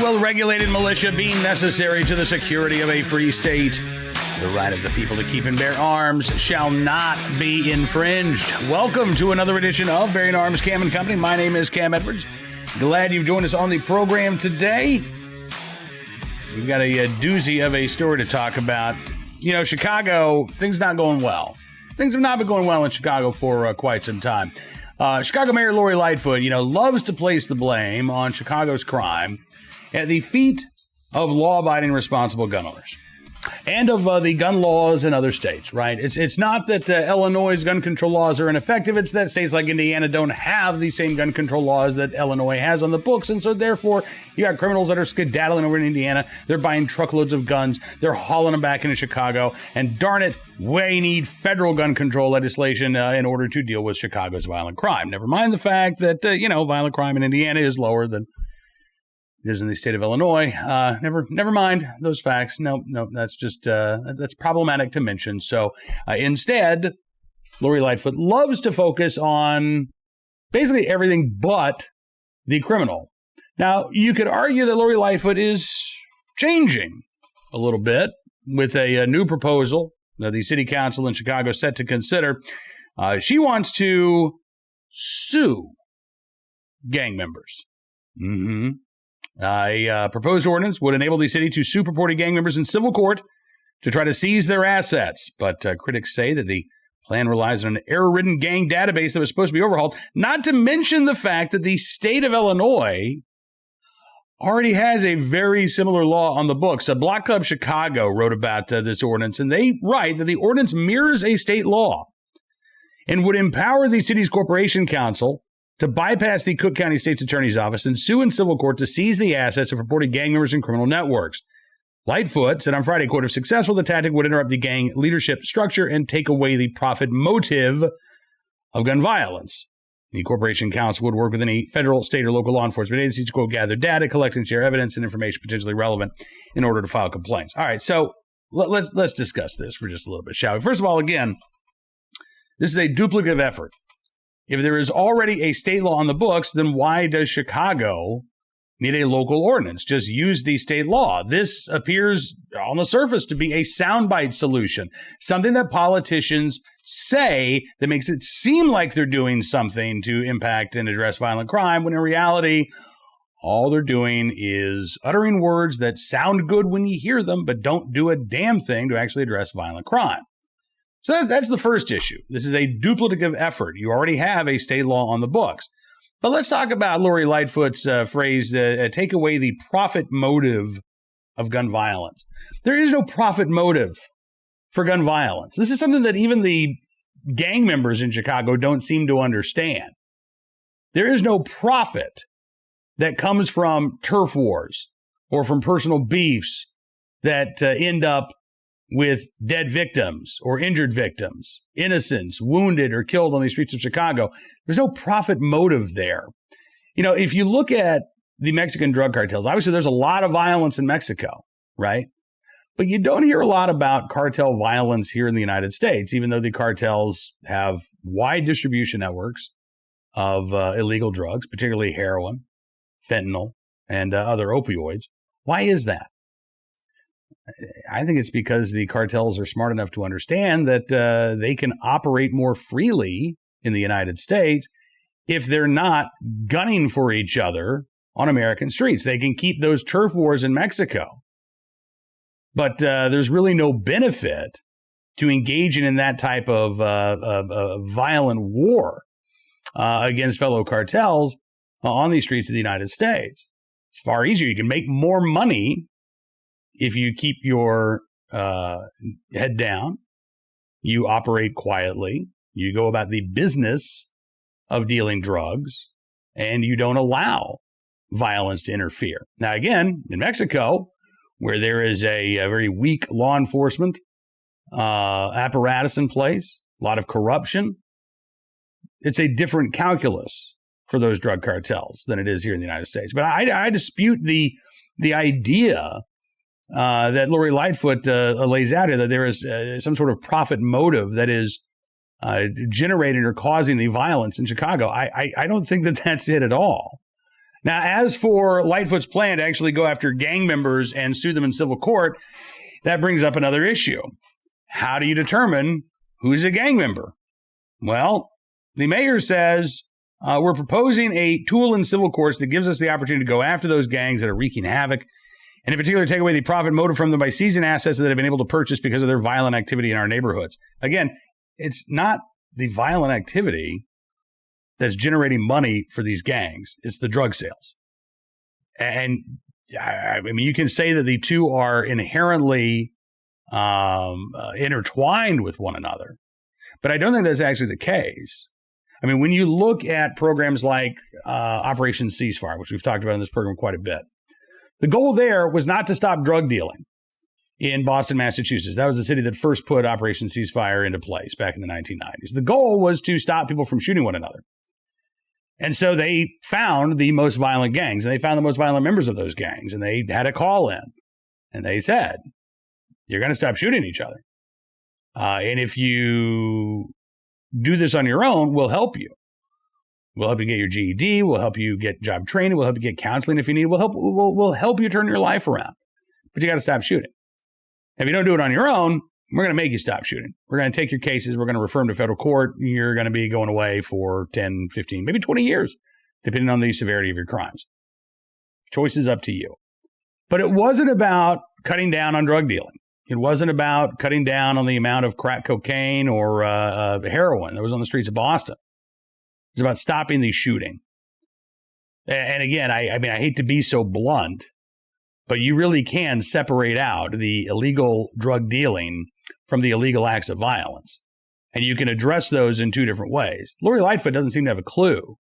well-regulated militia being necessary to the security of a free state. The right of the people to keep and bear arms shall not be infringed. Welcome to another edition of Bearing Arms Cam & Company. My name is Cam Edwards. Glad you've joined us on the program today. We've got a doozy of a story to talk about. You know, Chicago, things not going well. Things have not been going well in Chicago for quite some time. Chicago Mayor Lori Lightfoot, loves to place the blame on Chicago's crime at the feet of law-abiding responsible gun owners and of the gun laws in other states, right? It's not that Illinois' gun control laws are ineffective. It's that states like Indiana don't have the same gun control laws that Illinois has on the books. And so therefore, you got criminals that are skedaddling over in Indiana. They're buying truckloads of guns. They're hauling them back into Chicago. And darn it, we need federal gun control legislation in order to deal with Chicago's violent crime. Never mind the fact that, violent crime in Indiana is lower than it is in the state of Illinois. Never mind those facts. No, that's just that's problematic to mention. So instead, Lori Lightfoot loves to focus on basically everything but the criminal. Now, you could argue that Lori Lightfoot is changing a little bit with a new proposal that the city council in Chicago is set to consider. She wants to sue gang members. A proposed ordinance would enable the city to sue purported gang members in civil court to try to seize their assets. But critics say that the plan relies on an error-ridden gang database that was supposed to be overhauled, not to mention the fact that the state of Illinois already has a very similar law on the books. Block Club Chicago wrote about this ordinance, and they write that the ordinance mirrors a state law and would empower the city's corporation council to bypass the Cook County State's Attorney's Office and sue in civil court to seize the assets of purported gang members and criminal networks. Lightfoot said on Friday, quote, if successful, the tactic would interrupt the gang leadership structure and take away the profit motive of gun violence. The Corporation Council would work with any federal, state, or local law enforcement agencies to, quote, gather data, collect and share evidence and information potentially relevant in order to file complaints. All right, so let's discuss this for just a little bit, shall we? First of all, again, this is a duplicative effort. If there is already a state law on the books, then why does Chicago need a local ordinance? Just use the state law. This appears on the surface to be a soundbite solution, something that politicians say that makes it seem like they're doing something to impact and address violent crime, when in reality, all they're doing is uttering words that sound good when you hear them, but don't do a damn thing to actually address violent crime. So that's the first issue. This is a duplicative effort. You already have a state law on the books. But let's talk about Lori Lightfoot's phrase, take away the profit motive of gun violence. There is no profit motive for gun violence. This is something that even the gang members in Chicago don't seem to understand. There is no profit that comes from turf wars or from personal beefs that end up with dead victims or injured victims, innocents, wounded or killed on the streets of Chicago. There's no profit motive there. If you look at the Mexican drug cartels, obviously there's a lot of violence in Mexico, right? But you don't hear a lot about cartel violence here in the United States, even though the cartels have wide distribution networks of illegal drugs, particularly heroin, fentanyl, and other opioids. Why is that? I think it's because the cartels are smart enough to understand that they can operate more freely in the United States if they're not gunning for each other on American streets. They can keep those turf wars in Mexico. But there's really no benefit to engaging in that type of violent war against fellow cartels on the streets of the United States. It's far easier. You can make more money if you keep your head down, you operate quietly, you go about the business of dealing drugs, and you don't allow violence to interfere. Now, again, in Mexico, where there is a very weak law enforcement apparatus in place, a lot of corruption, it's a different calculus for those drug cartels than it is here in the United States. But I dispute the idea that Lori Lightfoot lays out here, that there is some sort of profit motive that is generating or causing the violence in Chicago. I don't think that that's it at all. Now, as for Lightfoot's plan to actually go after gang members and sue them in civil court, that brings up another issue. How do you determine who's a gang member? Well, the mayor says, we're proposing a tool in civil courts that gives us the opportunity to go after those gangs that are wreaking havoc, and in particular, take away the profit motive from them by seizing assets that have been able to purchase because of their violent activity in our neighborhoods. Again, it's not the violent activity that's generating money for these gangs. It's the drug sales. And I mean, you can say that the two are inherently intertwined with one another, but I don't think that's actually the case. I mean, when you look at programs like Operation Ceasefire, which we've talked about in this program quite a bit, the goal there was not to stop drug dealing in Boston, Massachusetts. That was the city that first put Operation Ceasefire into place back in the 1990s. The goal was to stop people from shooting one another. And so they found the most violent gangs, and they found the most violent members of those gangs, and they had a call in, and they said, you're going to stop shooting each other. And if you do this on your own, we'll help you. We'll help you get your GED. We'll help you get job training. We'll help you get counseling if you need. We'll help you turn your life around. But you got to stop shooting. If you don't do it on your own, we're going to make you stop shooting. We're going to take your cases. We're going to refer them to federal court. You're going to be going away for 10, 15, maybe 20 years, depending on the severity of your crimes. Choice is up to you. But it wasn't about cutting down on drug dealing. It wasn't about cutting down on the amount of crack cocaine or heroin that was on the streets of Boston. It's about stopping the shooting. And again, I mean, I hate to be so blunt, but you really can separate out the illegal drug dealing from the illegal acts of violence. And you can address those in two different ways. Lori Lightfoot doesn't seem to have a clue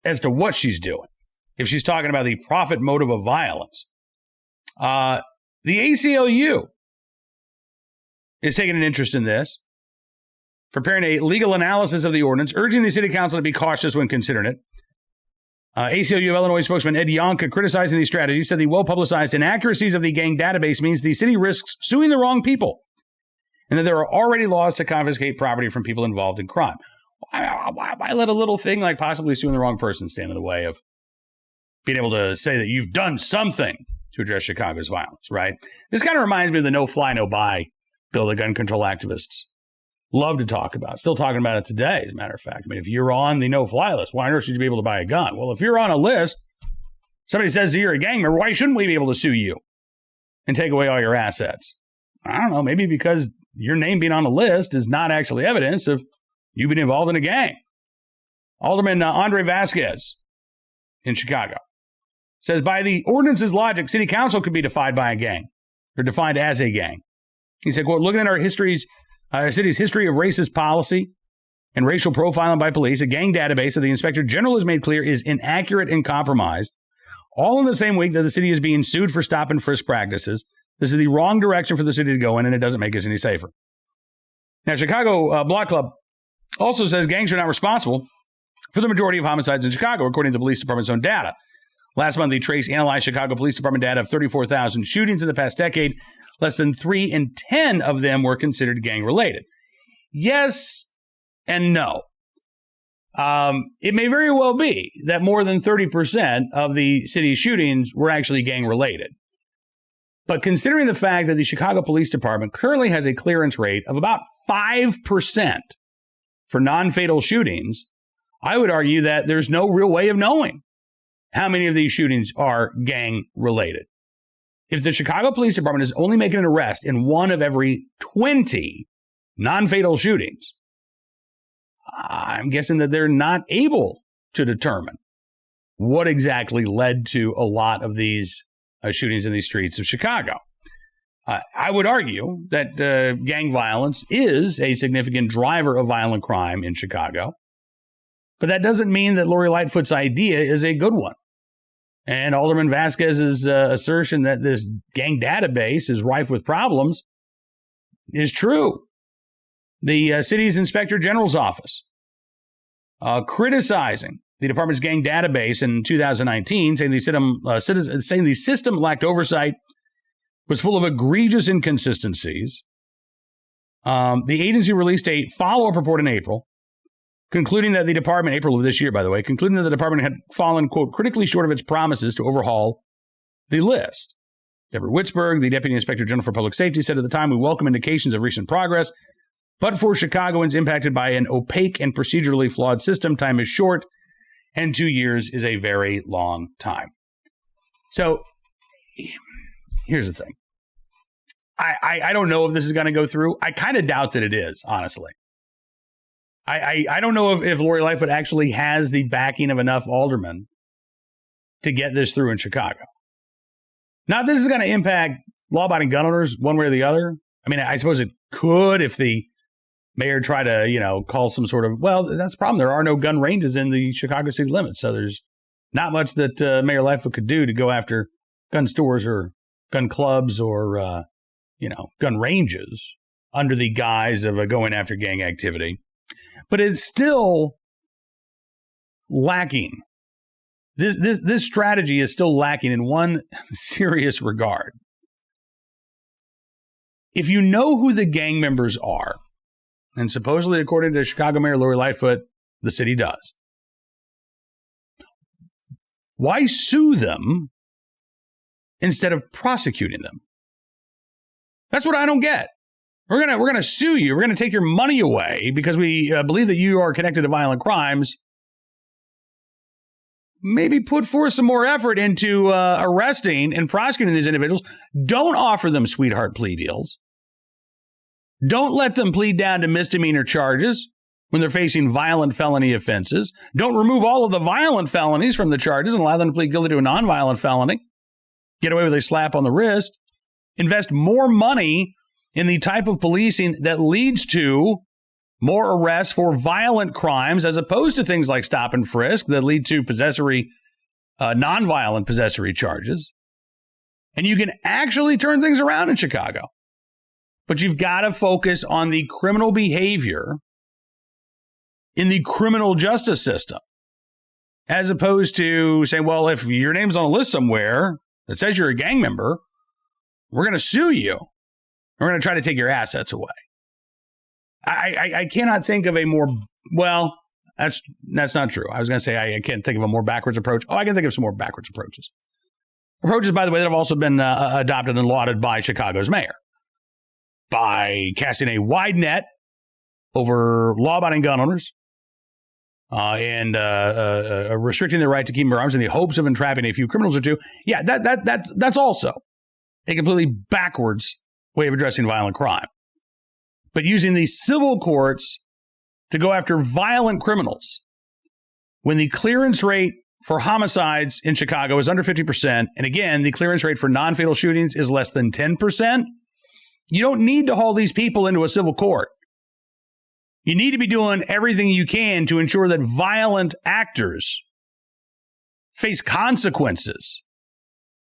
as to what she's doing if she's talking about the profit motive of violence. The ACLU is taking an interest in this, preparing a legal analysis of the ordinance, urging the city council to be cautious when considering it. ACLU of Illinois spokesman Ed Yonka, criticizing these strategies, said the well-publicized inaccuracies of the gang database means the city risks suing the wrong people, and that there are already laws to confiscate property from people involved in crime. Why let a little thing like possibly suing the wrong person stand in the way of being able to say that you've done something to address Chicago's violence, right? This kind of reminds me of the no-fly, no-buy bill that gun control activists love to talk about. Still talking about it today, as a matter of fact. I mean, if you're on the no-fly list, why on earth should you be able to buy a gun? Well, if you're on a list, somebody says that you're a gang member, why shouldn't we be able to sue you and take away all your assets? I don't know, maybe because your name being on a list is not actually evidence of you being involved in a gang. Alderman Vasquez in Chicago says, by the ordinance's logic, city council could be defined by a gang, or defined as a gang. He said, quote, looking at our city's history of racist policy and racial profiling by police, a gang database that the inspector general has made clear is inaccurate and compromised, all in the same week that the city is being sued for stop and frisk practices. This is the wrong direction for the city to go in, and it doesn't make us any safer. Now, Chicago Block Club also says gangs are not responsible for the majority of homicides in Chicago, according to the police department's own data. Last month, the Trace analyzed Chicago Police Department data of 34,000 shootings in the past decade. Less than 3 in 10 of them were considered gang-related. Yes and no. It may very well be that more than 30% of the city's shootings were actually gang-related. But considering the fact that the Chicago Police Department currently has a clearance rate of about 5% for non-fatal shootings, I would argue that there's no real way of knowing how many of these shootings are gang-related. If the Chicago Police Department is only making an arrest in one of every 20 non-fatal shootings, I'm guessing that they're not able to determine what exactly led to a lot of these shootings in the streets of Chicago. I would argue that gang violence is a significant driver of violent crime in Chicago, but that doesn't mean that Lori Lightfoot's idea is a good one. And Alderman Vasquez's assertion that this gang database is rife with problems is true. The city's inspector general's office criticizing the department's gang database in 2019, saying the system lacked oversight, was full of egregious inconsistencies. The agency released a follow-up report in April, concluding that the department, April of this year, by the way, concluding that the department had fallen, quote, critically short of its promises to overhaul the list. Deborah Witzberg, the Deputy Inspector General for Public Safety, said at the time, we welcome indications of recent progress, but for Chicagoans impacted by an opaque and procedurally flawed system, time is short, and 2 years is a very long time. So here's the thing. I don't know if this is going to go through. I kind of doubt that it is, honestly. I don't know if Lori Lightfoot actually has the backing of enough aldermen to get this through in Chicago. Not that this is going to impact law-abiding gun owners one way or the other. I mean, I suppose it could if the mayor tried to, call some sort of, well, that's the problem. There are no gun ranges in the Chicago city limits. So there's not much that Mayor Lightfoot could do to go after gun stores or gun clubs or, gun ranges under the guise of going after gang activity. But it's still lacking. This strategy is still lacking in one serious regard. If you know who the gang members are, and supposedly according to Chicago Mayor Lori Lightfoot, the city does, why sue them instead of prosecuting them? That's what I don't get. We're gonna sue you. We're gonna take your money away because we believe that you are connected to violent crimes. Maybe put forth some more effort into arresting and prosecuting these individuals. Don't offer them sweetheart plea deals. Don't let them plead down to misdemeanor charges when they're facing violent felony offenses. Don't remove all of the violent felonies from the charges and allow them to plead guilty to a nonviolent felony. Get away with a slap on the wrist. Invest more money in the type of policing that leads to more arrests for violent crimes as opposed to things like stop and frisk that lead to possessory, nonviolent possessory charges. And you can actually turn things around in Chicago. But you've got to focus on the criminal behavior in the criminal justice system, as opposed to saying, well, if your name's on a list somewhere that says you're a gang member, we're going to sue you. We're going to try to take your assets away. I cannot think of a more, well, that's not true. I was going to say I can't think of a more backwards approach. Oh, I can think of some more backwards approaches. Approaches, by the way, that have also been adopted and lauded by Chicago's mayor by casting a wide net over law-abiding gun owners and restricting their right to keep their arms in the hopes of entrapping a few criminals or two. Yeah, that's also a completely backwards way of addressing violent crime. But using the civil courts to go after violent criminals when the clearance rate for homicides in Chicago is under 50%, and again, the clearance rate for non-fatal shootings is less than 10%, you don't need to haul these people into a civil court. You need to be doing everything you can to ensure that violent actors face consequences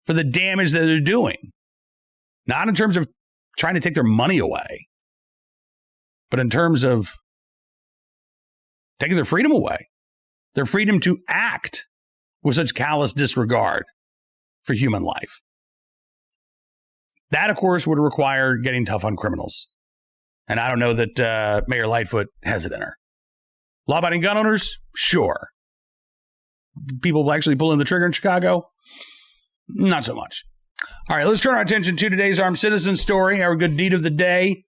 for the damage that they're doing. Not in terms of trying to take their money away, but in terms of taking their freedom away, their freedom to act with such callous disregard for human life. That, of course, would require getting tough on criminals. And I don't know that Mayor Lightfoot has it in her. Law-abiding gun owners? Sure. People actually pulling the trigger in Chicago? Not so much. All right, let's turn our attention to today's armed citizen story, our good deed of the day.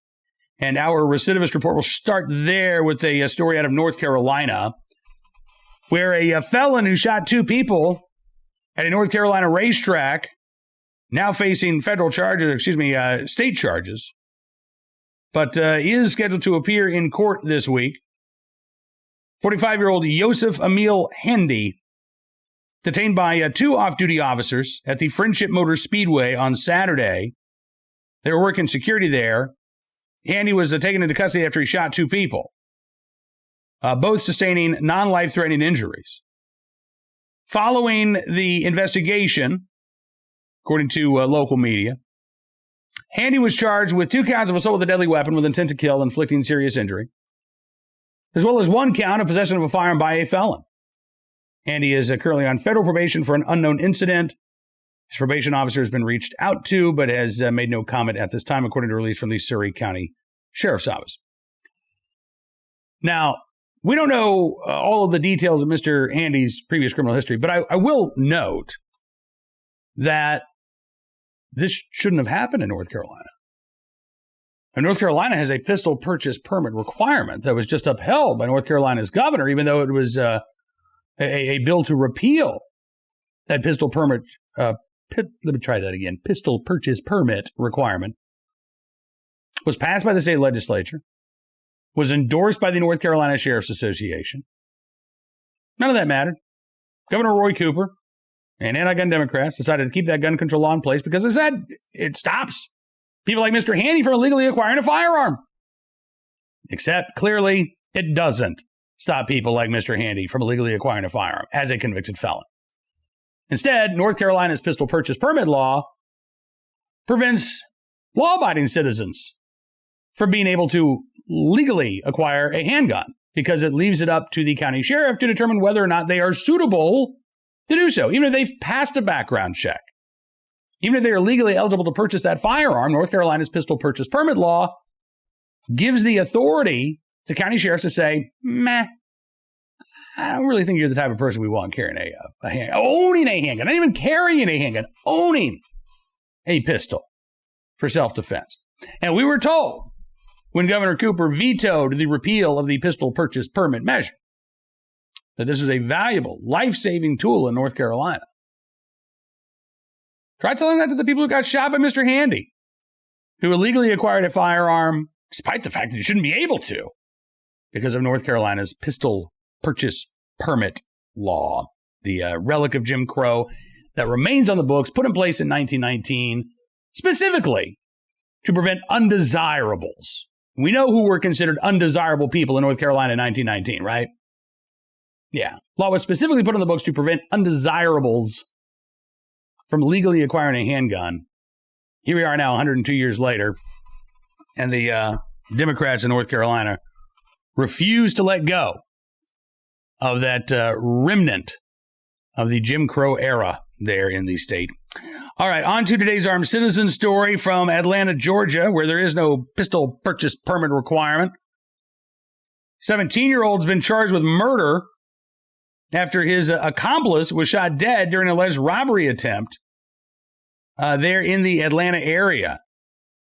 And our recidivist report will start there with a story out of North Carolina, where a felon who shot two people at a North Carolina racetrack, now facing state charges, but is scheduled to appear in court this week. 45-year-old Yosef Emil Handy, detained by two off-duty officers at the Friendship Motor Speedway on Saturday. They were working security there. Handy was taken into custody after he shot two people, both sustaining non-life-threatening injuries. Following the investigation, according to local media, Handy was charged with 2 counts of assault with a deadly weapon with intent to kill, inflicting serious injury, as well as 1 count of possession of a firearm by a felon. Handy is currently on federal probation for an unknown incident. His probation officer has been reached out to, but has made no comment at this time, according to a release from the Surrey County Sheriff's Office. Now, We don't know all of the details of Mr. Handy's previous criminal history, but I will note that this shouldn't have happened in North Carolina. And North Carolina has a pistol purchase permit requirement that was just upheld by North Carolina's governor, even though it was a bill to repeal that pistol permit. Pistol purchase permit requirement was passed by the state legislature, was endorsed by the North Carolina Sheriff's Association. None of that mattered. Governor Roy Cooper and anti-gun Democrats decided to keep that gun control law in place because, as I said, it stops people like Mr. Handy from illegally acquiring a firearm. Except, clearly, it doesn't stop people like Mr. Handy from illegally acquiring a firearm as a convicted felon. Instead, North Carolina's pistol purchase permit law prevents law-abiding citizens from being able to legally acquire a handgun because it leaves it up to the county sheriff to determine whether or not they are suitable to do so, even if they've passed a background check. Even if they are legally eligible to purchase that firearm, North Carolina's pistol purchase permit law gives the authority to county sheriffs to say, meh, I don't really think you're the type of person we want carrying a handgun. Owning a handgun, not even carrying a handgun, owning a pistol for self-defense. And we were told when Governor Cooper vetoed the repeal of the pistol purchase permit measure that this is a valuable, life-saving tool in North Carolina. Try telling that to the people who got shot by Mr. Handy, who illegally acquired a firearm, despite the fact that he shouldn't be able to, because of North Carolina's pistol purchase permit law, the relic of Jim Crow that remains on the books, put in place in 1919, specifically to prevent undesirables. We know who were considered undesirable people in North Carolina in 1919, right? Yeah. Law was specifically put on the books to prevent undesirables from legally acquiring a handgun. Here we are now, 102 years later, and the Democrats in North Carolina refuse to let go of that remnant of the Jim Crow era there in the state. All right, on to today's armed citizen story from Atlanta, Georgia, where there is no pistol purchase permit requirement. 17-year-old's been charged with murder after his accomplice was shot dead during an alleged robbery attempt there in the Atlanta area.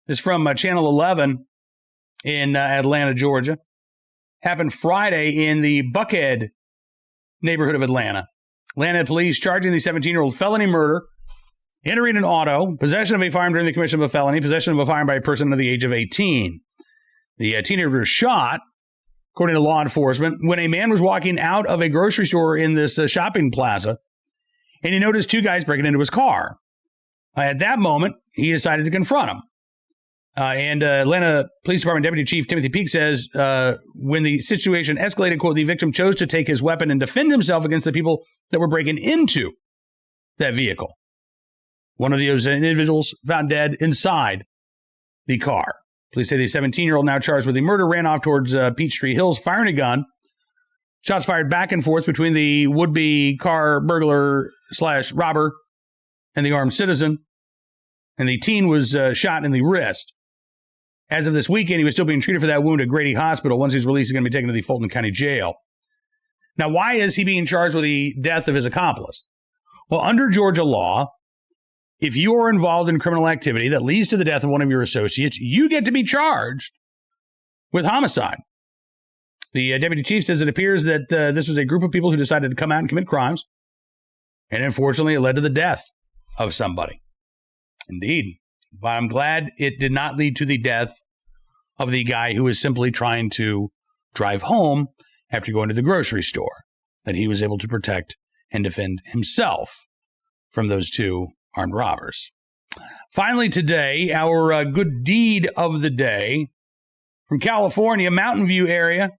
This is from Channel 11 in Atlanta, Georgia. Happened Friday in the Buckhead neighborhood of Atlanta. Atlanta police charging the 17-year-old felony murder, entering an auto, possession of a firearm during the commission of a felony, possession of a firearm by a person under the age of 18. The teenager was shot, according to law enforcement, when a man was walking out of a grocery store in this shopping plaza, and he noticed two guys breaking into his car. At that moment, he decided to confront him. And Atlanta Police Department Deputy Chief Timothy Peake says, when the situation escalated, quote, the victim chose to take his weapon and defend himself against the people that were breaking into that vehicle. One of those individuals found dead inside the car. Police say the 17-year-old, now charged with the murder, ran off towards Peachtree Hills firing a gun. Shots fired back and forth between the would-be car burglar / robber and the armed citizen. And the teen was shot in the wrist. As of this weekend, he was still being treated for that wound at Grady Hospital. Once he's released, he's going to be taken to the Fulton County Jail. Now, why is he being charged with the death of his accomplice? Well, under Georgia law, if you are involved in criminal activity that leads to the death of one of your associates, you get to be charged with homicide. The deputy chief says it appears that this was a group of people who decided to come out and commit crimes. And unfortunately, it led to the death of somebody. Indeed. But I'm glad it did not lead to the death of the guy who was simply trying to drive home after going to the grocery store, that he was able to protect and defend himself from those two armed robbers. Finally today, our good deed of the day from California, Mountain View area.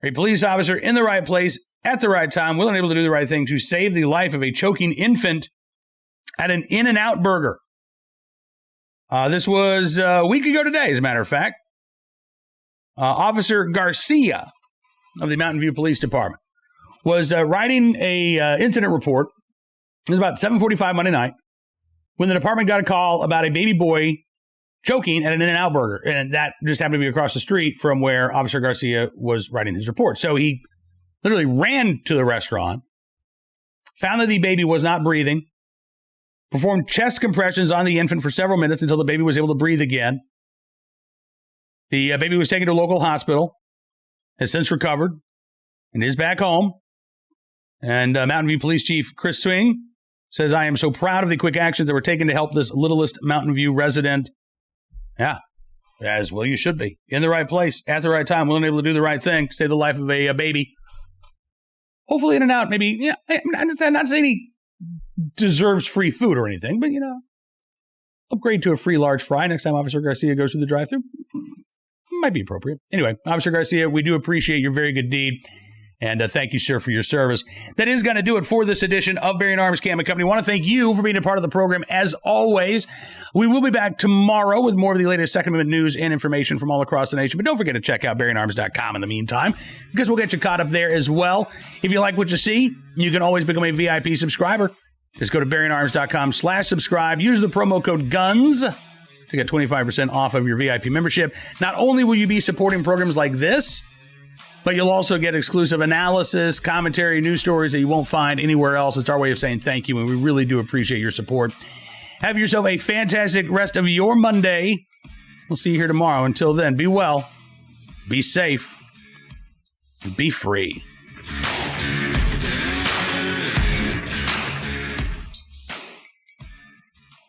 A police officer in the right place at the right time, willing and able to do the right thing to save the life of a choking infant at an In-N-Out Burger. This was a week ago today, as a matter of fact. Officer Garcia of the Mountain View Police Department was writing a incident report. It was about 7:45 Monday night when the department got a call about a baby boy choking at an In-N-Out burger. And that just happened to be across the street from where Officer Garcia was writing his report. So he literally ran to the restaurant, found that the baby was not breathing, performed chest compressions on the infant for several minutes until the baby was able to breathe again. The baby was taken to a local hospital, has since recovered, and is back home. And Mountain View Police Chief Chris Swing says, I am so proud of the quick actions that were taken to help this littlest Mountain View resident. Yeah, as well you should be. In the right place, at the right time, willing and able to do the right thing, save the life of a baby. Hopefully In-N-Out, maybe, yeah, I'm not saying he deserves free food or anything, but, upgrade to a free large fry next time Officer Garcia goes through the drive-thru. Might be appropriate. Anyway, Officer Garcia, we do appreciate your very good deed. And thank you, sir, for your service. That is going to do it for this edition of Bearing Arms Cam and Company. I want to thank you for being a part of the program. As always, we will be back tomorrow with more of the latest Second Amendment news and information from all across the nation. But don't forget to check out bearingarms.com in the meantime, because we'll get you caught up there as well. If you like what you see, you can always become a VIP subscriber. Just go to bearingarms.com/subscribe. Use the promo code GUNS to get 25% off of your VIP membership. Not only will you be supporting programs like this, but you'll also get exclusive analysis, commentary, news stories that you won't find anywhere else. It's our way of saying thank you, and we really do appreciate your support. Have yourself a fantastic rest of your Monday. We'll see you here tomorrow. Until then, be well, be safe, and be free.